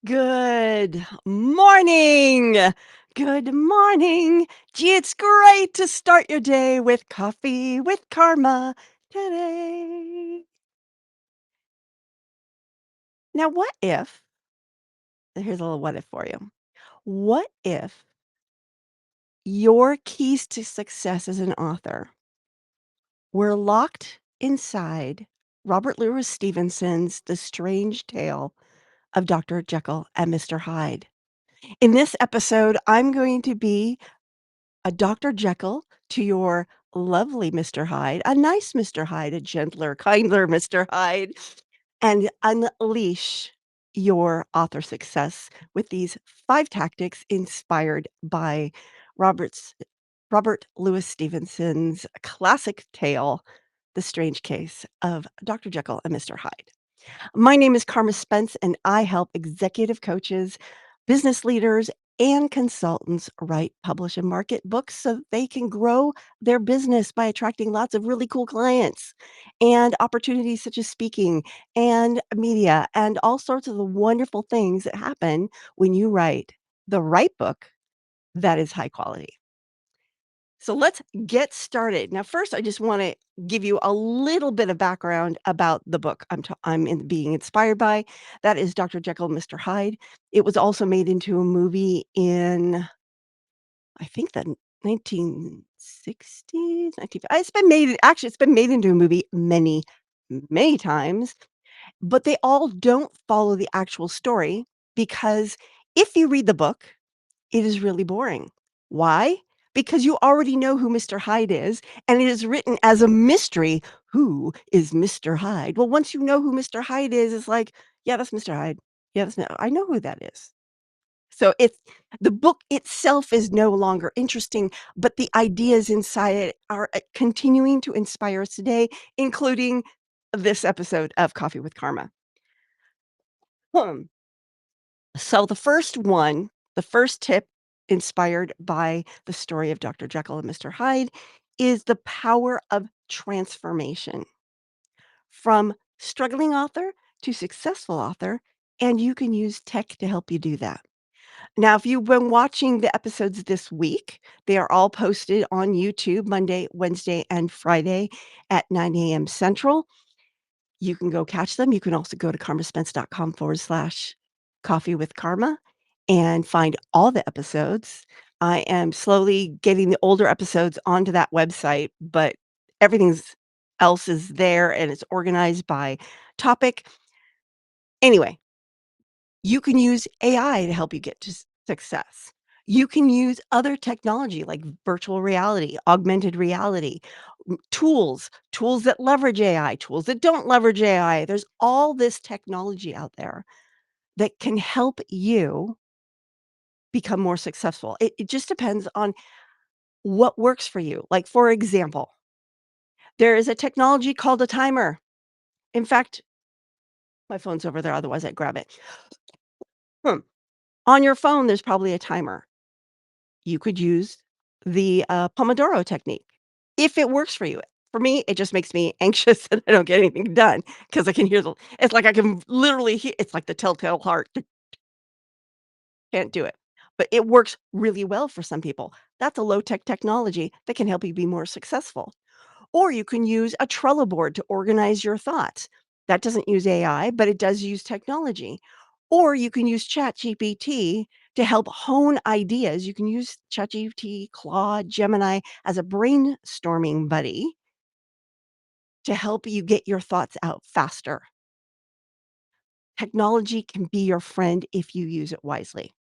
Good morning. Good morning. Gee, it's great to start your day with coffee with Karma today. Now, what if, here's a little what if for you. What if your keys to success as an author were locked inside Robert Louis Stevenson's The Strange Tale of Dr. Jekyll and Mr. Hyde? In this episode, I'm going to be a Dr. Jekyll to your lovely Mr. Hyde, a nice Mr. Hyde, a gentler, kinder Mr. Hyde, and unleash your author success with these 5 tactics inspired by Robert's Robert Louis Stevenson's classic tale, The Strange Case of Dr. Jekyll and Mr. Hyde. My name is Carma Spence, and I help executive coaches, business leaders, and consultants write, publish, and market books so they can grow their business by attracting lots of really cool clients and opportunities such as speaking and media and all sorts of the wonderful things that happen when you write the right book that is high quality. So let's get started. Now, first, I just want to give you a little bit of background about the book being inspired by. That is Dr. Jekyll and Mr. Hyde. It was also made into a movie in, I think, the 1960s. 19, it's been made into a movie many, many times, but they all don't follow the actual story because if you read the book, it is really boring. Why? Because you already know who Mr. Hyde is, and it is written as a mystery. Who is Mr. Hyde? Well, once you know who Mr. Hyde is, it's like, yeah, that's Mr. Hyde. Yeah, that's no, I know who that is. So it's the book itself is no longer interesting, but the ideas inside it are continuing to inspire us today, including this episode of Coffee with Karma. Hmm. So the first tip inspired by the story of Dr. Jekyll and Mr. Hyde is the power of transformation from struggling author to successful author, and you can use tech to help you do that. Now, if you've been watching the episodes this week, they are all posted on YouTube Monday, Wednesday, and Friday at 9 a.m. Central. You can go catch them. You can also go to karmaspence.com/coffee with karma and find all the episodes. I am slowly getting the older episodes onto that website, but everything's else is there and it's organized by topic. Anyway, you can use AI to help you get to success. You can use other technology like virtual reality, augmented reality, tools that leverage AI, tools that don't leverage AI. There's all this technology out there that can help you become more successful. It just depends on what works for you. Like, for example, there is a technology called a timer. In fact, my phone's over there, otherwise I'd grab it. Hmm. On your phone, there's probably a timer. You could use the, Pomodoro technique if it works for you. For me, it just makes me anxious and I don't get anything done because I can hear it's like I can literally it's like the telltale heart. Can't do it. But it works really well for some people. That's a low-tech technology that can help you be more successful. Or you can use a Trello board to organize your thoughts. That doesn't use AI, but it does use technology. Or you can use ChatGPT to help hone ideas. You can use ChatGPT, Claude, Gemini as a brainstorming buddy to help you get your thoughts out faster. Technology can be your friend if you use it wisely.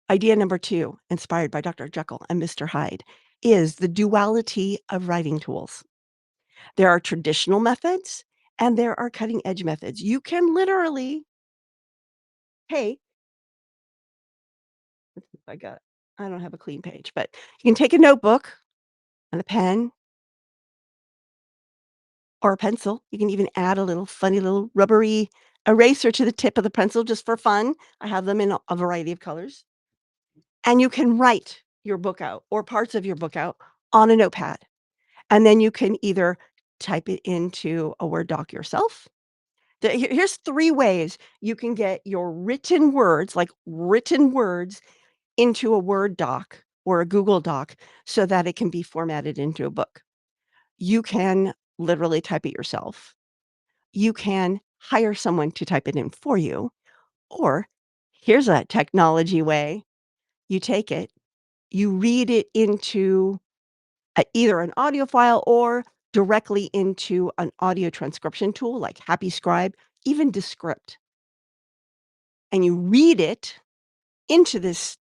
Idea number 2, inspired by Dr. Jekyll and Mr. Hyde, is the duality of writing tools. There are traditional methods and there are cutting edge methods. You can literally, hey, I got I don't have a clean page, but you can take a notebook and a pen or a pencil. You can even add a little funny little rubbery eraser to the tip of the pencil just for fun. I have them in a variety of colors. And you can write your book out or parts of your book out on a notepad. And then you can either type it into a Word doc yourself. Here's 3 ways you can get your written words, like written words, into a Word doc or a Google Doc so that it can be formatted into a book. You can literally type it yourself. You can hire someone to type it in for you, or here's a technology way. You take it, you read it into either an audio file or directly into an audio transcription tool like Happy Scribe, even Descript, and you read it into this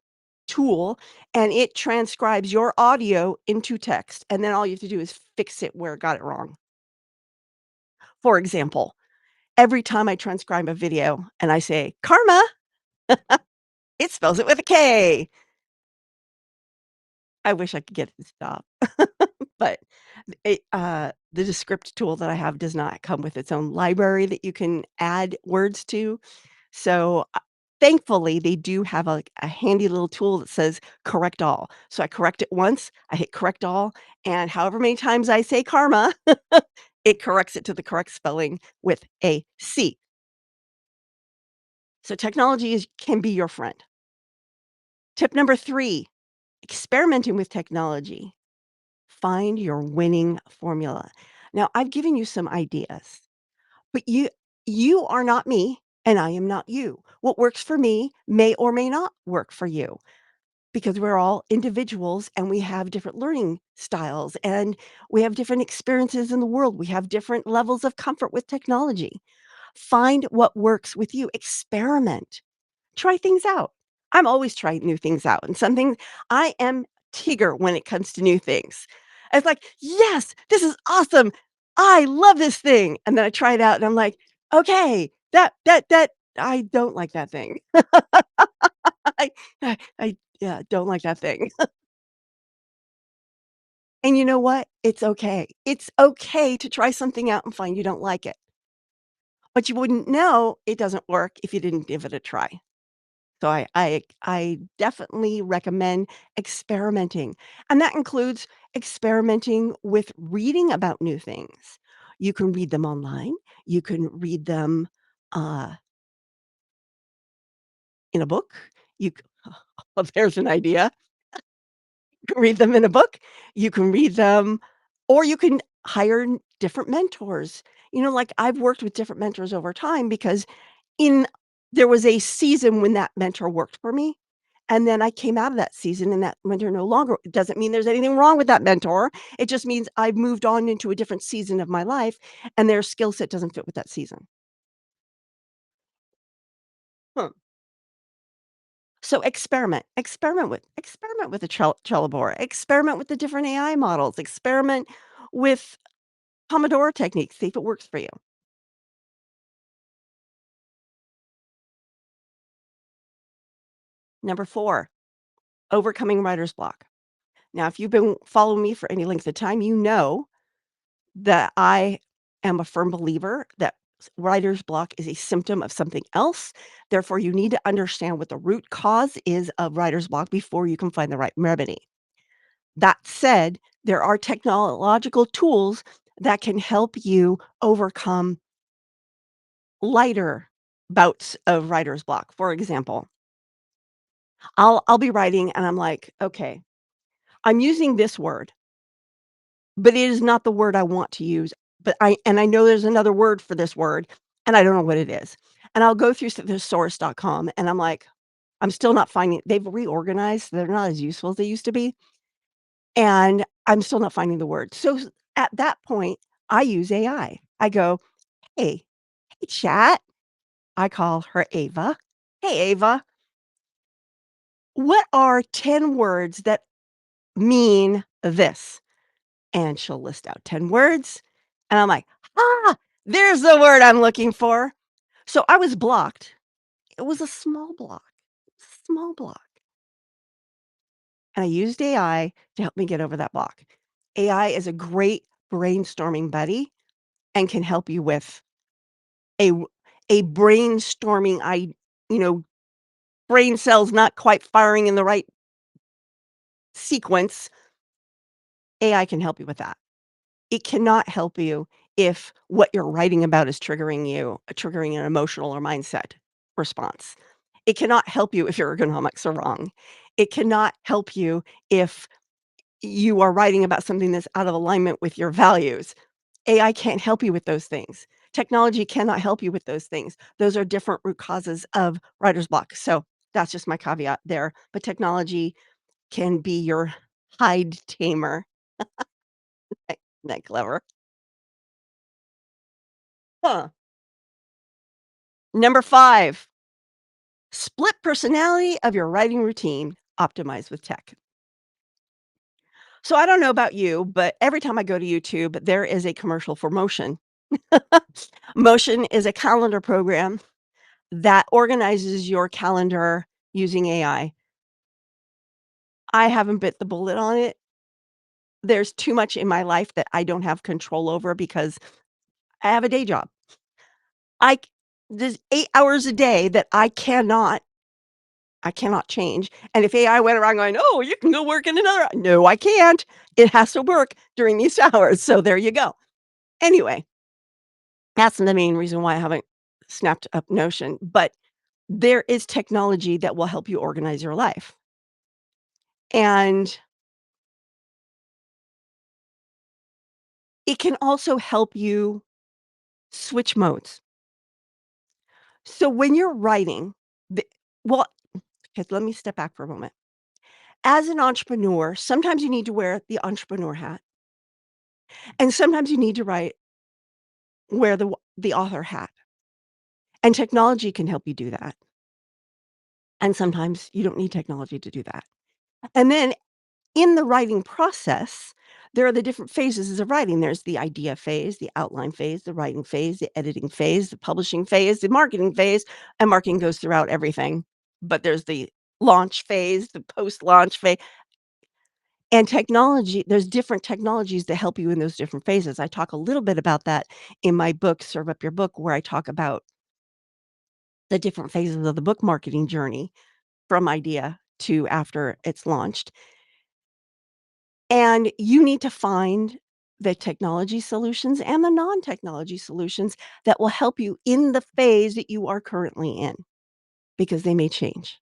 tool, and it transcribes your audio into text, and then all you have to do is fix it where it got it wrong. For example, every time I transcribe a video and I say, "Karma," it spells it with a K. I wish I could get it to stop, but the Descript tool that I have does not come with its own library that you can add words to. So, thankfully, they do have, a handy little tool that says "correct all." So I correct it once, I hit "correct all," and however many times I say "karma," it corrects it to the correct spelling with a C. So technology can be your friend. Tip number 3, experimenting with technology. Find your winning formula. Now, I've given you some ideas, but you are not me, and I am not you. What works for me may or may not work for you. Because we're all individuals and we have different learning styles and we have different experiences in the world. We have different levels of comfort with technology. Find what works with you. Experiment. Try things out. I'm always trying new things out. And some things I am Tigger when it comes to new things. It's like, yes, this is awesome. I love this thing. And then I try it out and I'm like, okay, that I don't like that thing. I I yeah, don't like that thing. And you know what? It's okay. It's okay to try something out and find you don't like it, but you wouldn't know it doesn't work if you didn't give it a try. So I definitely recommend experimenting, and that includes experimenting with reading about new things. You can read them online, you can read them, uh, in a book, you c well, there's an idea. You can read them in a book, you can read them or you can hire different mentors. Like, I've worked with different mentors over time because in there was a season when that mentor worked for me, and then I came out of that season and that mentor no longer it doesn't mean there's anything wrong with that mentor, it just means I've moved on into a different season of my life, and their skill set doesn't fit with that season. Huh. So experiment with the Trello experiment with the different AI models, experiment with Pomodoro techniques, see if it works for you. Number 4, overcoming writer's block. Now, if you've been following me for any length of time, you know that I am a firm believer that writer's block is a symptom of something else. Therefore, you need to understand what the root cause is of writer's block before you can find the right remedy. That said, there are technological tools that can help you overcome lighter bouts of writer's block. For example, I'll be writing and I'm like, "Okay, I'm using this word, but it is not the word I want to use, but I know there's another word for this word, and I don't know what it is." And I'll go through thesaurus.com and I'm like, I'm still not finding they've reorganized, they're not as useful as they used to be, and I'm still not finding the word. So, at that point, I use AI. I go, "Hey, hey, chat." I call her Ava. "Hey, Ava, what are 10 words that mean this?" And she'll list out 10 words, and I'm like, "Ah, there's the word I'm looking for." So I was blocked. It was a small block, and I used AI to help me get over that block. AI is a great brainstorming buddy and can help you with a w a brainstorming you know, brain cells not quite firing in the right sequence. AI can help you with that. It cannot help you if what you're writing about is triggering an emotional or mindset response. It cannot help you if your ergonomics are wrong. It cannot help you if you are writing about something that's out of alignment with your values. AI can't help you with those things. Technology cannot help you with those things. Those are different root causes of writer's block. So that's just my caveat there. But technology can be your Hyde tamer. Isn't that clever? Huh. Number 5, split personality of your writing routine, optimized with tech. So I don't know about you, but every time I go to YouTube, there is a commercial for Motion. Motion is a calendar program that organizes your calendar using AI. I haven't bit the bullet on it. There's too much in my life that I don't have control over because I have a day job. I c There's 8 hours a day that I cannot change, and if AI went around going, "Oh, you can go work in another" No, I can't. It has to work during these hours, so there you go. Anyway, that's the main reason why I haven't snapped up Notion, but there is technology that will help you organize your life, and it can also help you switch modes. So when you're writing, the well, okay, let me step back for a moment. As an entrepreneur, sometimes you need to wear the entrepreneur hat, and sometimes you need to wear the author hat, and technology can help you do that, and sometimes you don't need technology to do that. And then in the writing process, there are the different phases of writing. There's the idea phase, the outline phase, the writing phase, the editing phase, the publishing phase, the marketing phase, and marketing goes throughout everything. But there's the launch phase, the post-launch phase, and technology there's different technologies that help you in those different phases. I talk a little bit about that in my book, Serve Up Your Book, where I talk about the different phases of the book marketing journey from idea to after it's launched. And you need to find the technology solutions and the non-technology solutions that will help you in the phase that you are currently in, because they may change.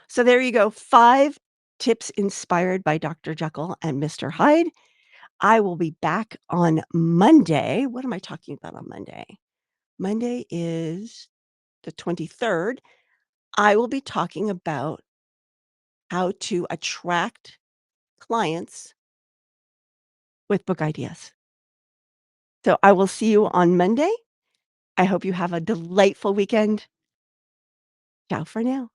So there you go, 5 tips inspired by Dr. Jekyll and Mr. Hyde. I will be back on Monday. What am I talking about on Monday? Monday is the 23rd. I will be talking about how to attract clients with book ideas. So I will see you on Monday. I hope you have a delightful weekend. Ciao for now.